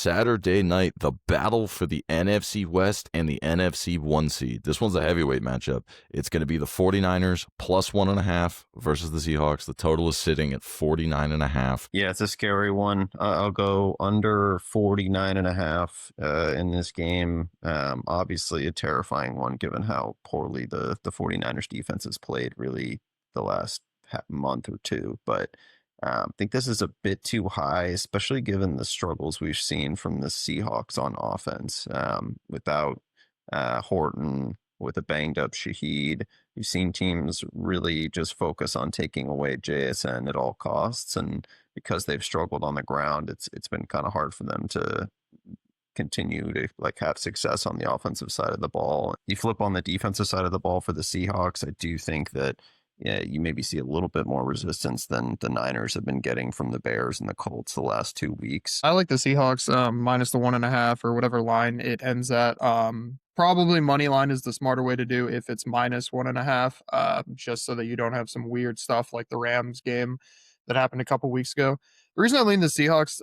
Saturday night, the battle for the NFC West and the NFC 1 seed. This one's a heavyweight matchup. It's going to be the 49ers plus 1.5 versus the Seahawks. The total is sitting at 49.5. Yeah, it's a scary one. I'll go under 49.5 in this game. Obviously a terrifying one given how poorly the 49ers defense has played really the last month or two. But I think this is a bit too high, especially given the struggles we've seen from the Seahawks on offense. Without Horton, with a banged up Shaheed, you've seen teams really just focus on taking away JSN at all costs, and because they've struggled on the ground, it's been kind of hard for them to continue to like have success on the offensive side of the ball. You flip on the defensive side of the ball for the Seahawks, I do think that you maybe see a little bit more resistance than the Niners have been getting from the Bears and the Colts the last 2 weeks. I like the Seahawks minus the 1.5 or whatever line it ends at. Probably money line is the smarter way to do if it's minus 1.5, just so that you don't have some weird stuff like the Rams game that happened a couple weeks ago. The reason I lean the Seahawks,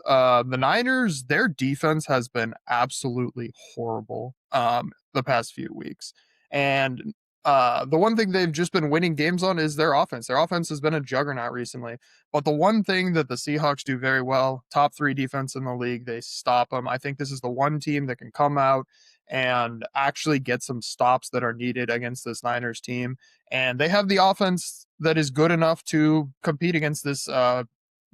the Niners, their defense has been absolutely horrible the past few weeks. And the one thing they've just been winning games on is their offense. Their offense has been a juggernaut recently. But the one thing that the Seahawks do very well, top 3 defense in the league, they stop them. I think this is the one team that can come out and actually get some stops that are needed against this Niners team. And they have the offense that is good enough to compete against this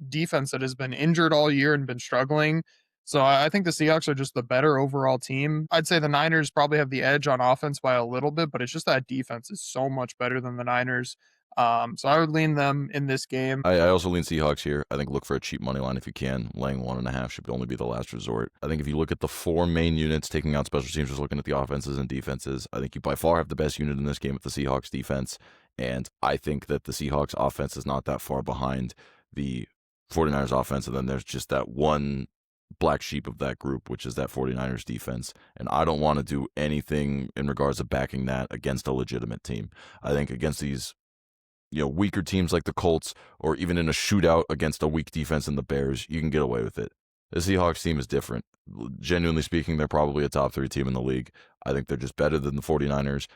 defense that has been injured all year and been struggling. So I think the Seahawks are just the better overall team. I'd say the Niners probably have the edge on offense by a little bit, but it's just that defense is so much better than the Niners. So I would lean them in this game. I also lean Seahawks here. I think look for a cheap money line if you can. Laying 1.5 should only be the last resort. I think if you look at the 4 main units, taking out special teams, just looking at the offenses and defenses, I think you by far have the best unit in this game with the Seahawks defense. And I think that the Seahawks offense is not that far behind the 49ers offense. And then there's just that one black sheep of that group, which is that 49ers defense. And I don't want to do anything in regards to backing that against a legitimate team. I think against these weaker teams like the Colts, or even in a shootout against a weak defense in the Bears, you can get away with it. The Seahawks team is different. Genuinely speaking, they're probably a top 3 team in the league. I think they're just better than the 49ers.